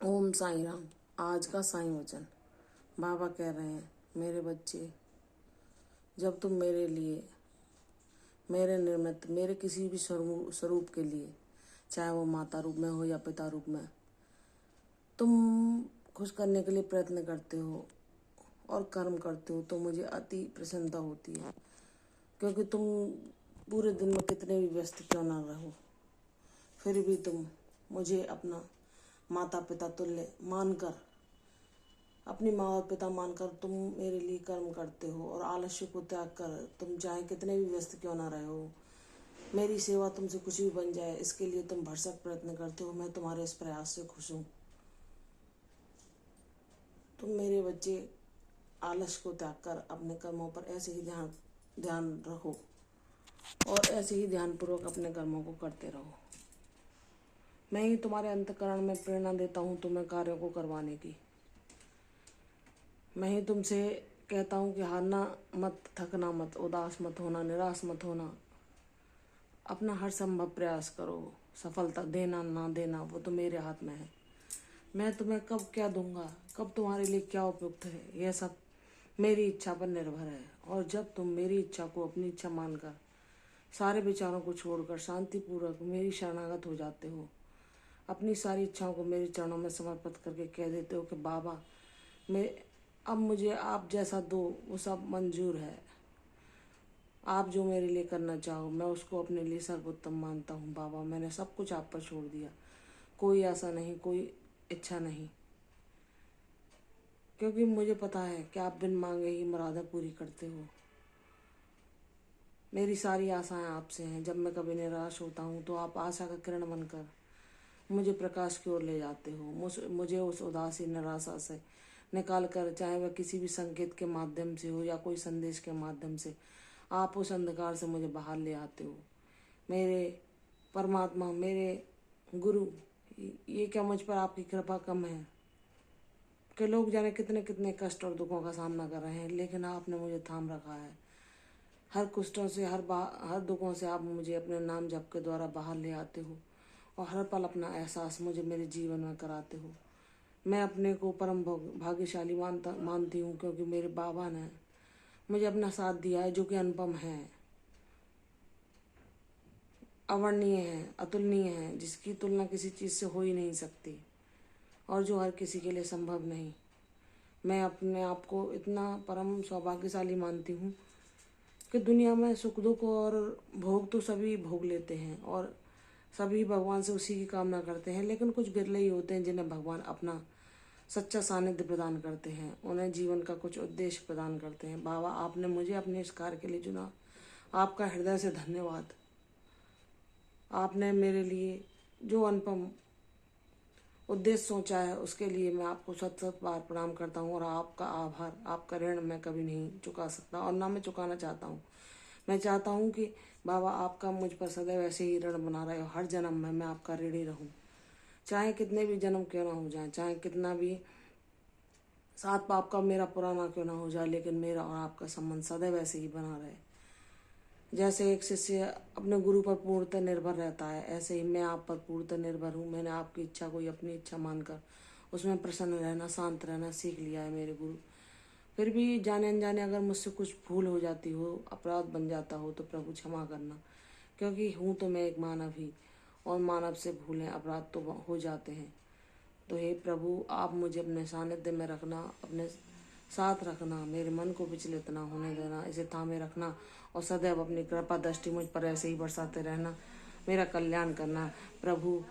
ओम साईं राम। आज का साईं वचन। बाबा कह रहे हैं, मेरे बच्चे, जब तुम मेरे लिए, मेरे निर्मित, मेरे किसी भी स्वरूप के लिए, चाहे वो माता रूप में हो या पिता रूप में, तुम खुश करने के लिए प्रयत्न करते हो और कर्म करते हो, तो मुझे अति प्रसन्नता होती है। क्योंकि तुम पूरे दिन में कितने भी व्यस्त क्यों ना रहो, फिर भी तुम मुझे अपना माता पिता तुल्य मानकर, अपनी माँ और पिता मानकर तुम मेरे लिए कर्म करते हो और आलस्य को त्याग कर तुम चाहे कितने भी व्यस्त क्यों ना रहे हो, मेरी सेवा तुमसे कुछ भी बन जाए इसके लिए तुम भरसक प्रयत्न करते हो। मैं तुम्हारे इस प्रयास से खुश हूँ। तुम मेरे बच्चे आलस्य को त्याग कर अपने कर्मों पर ऐसे ही ध्यान रखो और ऐसे ही ध्यानपूर्वक अपने कर्मों को करते रहो। मैं ही तुम्हारे अंतःकरण में प्रेरणा देता हूँ तुम्हें कार्यों को करवाने की। मैं ही तुमसे कहता हूँ कि हारना मत, थकना मत, उदास मत होना, निराश मत होना। अपना हर संभव प्रयास करो। सफलता देना ना देना वो तो मेरे हाथ में है। मैं तुम्हें कब क्या दूंगा, कब तुम्हारे लिए क्या उपयुक्त है, यह सब मेरी इच्छा पर निर्भर है। और जब तुम मेरी इच्छा को अपनी इच्छा मानकर सारे विचारों को छोड़कर शांतिपूर्वक मेरी शरणागत हो जाते हो, अपनी सारी इच्छाओं को मेरे चरणों में समर्पित करके कह देते हो कि बाबा, मैं अब मुझे आप जैसा दो वो सब मंजूर है। आप जो मेरे लिए करना चाहो मैं उसको अपने लिए सर्वोत्तम मानता हूँ। बाबा, मैंने सब कुछ आप पर छोड़ दिया, कोई आशा नहीं, कोई इच्छा नहीं, क्योंकि मुझे पता है कि आप बिन मांगे ही मुरादें पूरी करते हो। मेरी सारी आशाएं आपसे हैं। जब मैं कभी निराश होता हूँ तो आप आशा का किरण बनकर मुझे प्रकाश की ओर ले जाते हो। मुझे उस उदासी निराशा से निकाल कर, चाहे वह किसी भी संकेत के माध्यम से हो या कोई संदेश के माध्यम से, आप उस अंधकार से मुझे बाहर ले आते हो। मेरे परमात्मा, मेरे गुरु, ये क्या मुझ पर आपकी कृपा कम है कि लोग जाने कितने कितने कष्ट और दुखों का सामना कर रहे हैं, लेकिन आपने मुझे थाम रखा है। हर कुष्ठों से, हर दुखों से आप मुझे अपने नाम जप के द्वारा बाहर ले आते हो और हर पल अपना एहसास मुझे मेरे जीवन में कराते हो। मैं अपने को परम भाग्यशाली मानती हूँ, क्योंकि मेरे बाबा ने मुझे अपना साथ दिया है, जो कि अनुपम है, अवर्णनीय है, अतुलनीय है, जिसकी तुलना किसी चीज़ से हो ही नहीं सकती और जो हर किसी के लिए संभव नहीं। मैं अपने आप को इतना परम सौभाग्यशाली मानती हूँ कि दुनिया में सुख दुख और भोग तो सभी भोग लेते हैं और सभी भगवान से उसी की कामना करते हैं, लेकिन कुछ बिरले ही होते हैं जिन्हें भगवान अपना सच्चा सानिध्य प्रदान करते हैं, उन्हें जीवन का कुछ उद्देश्य प्रदान करते हैं। बाबा, आपने मुझे अपने इस कार्य के लिए चुना, आपका हृदय से धन्यवाद। आपने मेरे लिए जो अनुपम उद्देश्य सोचा है उसके लिए मैं आपको सत सत बार प्रणाम करता हूँ और आपका आभार, आपका ऋण मैं कभी नहीं चुका सकता और ना मैं चुकाना चाहता हूँ। मैं चाहता हूँ कि बाबा आपका मुझ पर सदैव ऐसे ही ऋण बना रहे हो, हर जन्म में मैं आपका ऋणी रहूँ, चाहे कितने भी जन्म क्यों ना हो जाए, चाहे कितना भी साथ पाप का मेरा पुराना क्यों ना हो जाए, लेकिन मेरा और आपका संबंध सदैव ऐसे ही बना रहे। जैसे एक शिष्य अपने गुरु पर पूर्णतः निर्भर रहता है, ऐसे ही मैं आप पर पूर्णतः निर्भर हूँ। मैंने आपकी इच्छा को अपनी इच्छा मानकर उसमें प्रसन्न रहना, शांत रहना सीख लिया है मेरे गुरु। फिर भी जाने अनजाने अगर मुझसे कुछ भूल हो जाती हो, अपराध बन जाता हो, तो प्रभु क्षमा करना, क्योंकि हूँ तो मैं एक मानव ही और मानव से भूलें अपराध तो हो जाते हैं। तो हे प्रभु, आप मुझे अपने सानिध्य में रखना, अपने साथ रखना, मेरे मन को विचलित ना होने देना, इसे थामे रखना और सदैव अपनी कृपा दृष्टि मुझ पर ऐसे ही बरसाते रहना, मेरा कल्याण करना। प्रभु,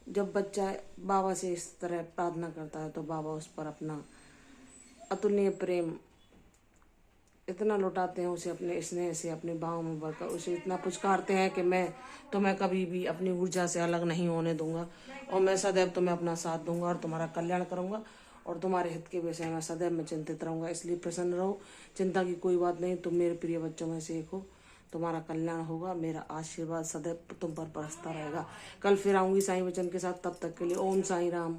जब बच्चा बाबा से इस तरह प्रार्थना करता है तो बाबा उस पर अपना अतुलनीय प्रेम इतना लुटाते हैं, उसे अपने स्नेह से अपने बाहों में भरकर उसे इतना पुचकारते हैं कि मैं तुम्हें कभी भी अपनी ऊर्जा से अलग नहीं होने दूंगा और मैं सदैव तुम्हें अपना साथ दूंगा और तुम्हारा कल्याण करूंगा और तुम्हारे हित के विषय में सदैव मैं चिंतित रहूंगा। इसलिए प्रसन्न रहो, चिंता की कोई बात नहीं, तुम मेरे प्रिय बच्चों में से एक हो, तुम्हारा कल्याण होगा, मेरा आशीर्वाद सदैव तुम पर बरसता रहेगा। कल फिर आऊंगी साईं वचन के साथ, तब तक के लिए ओम साईं राम।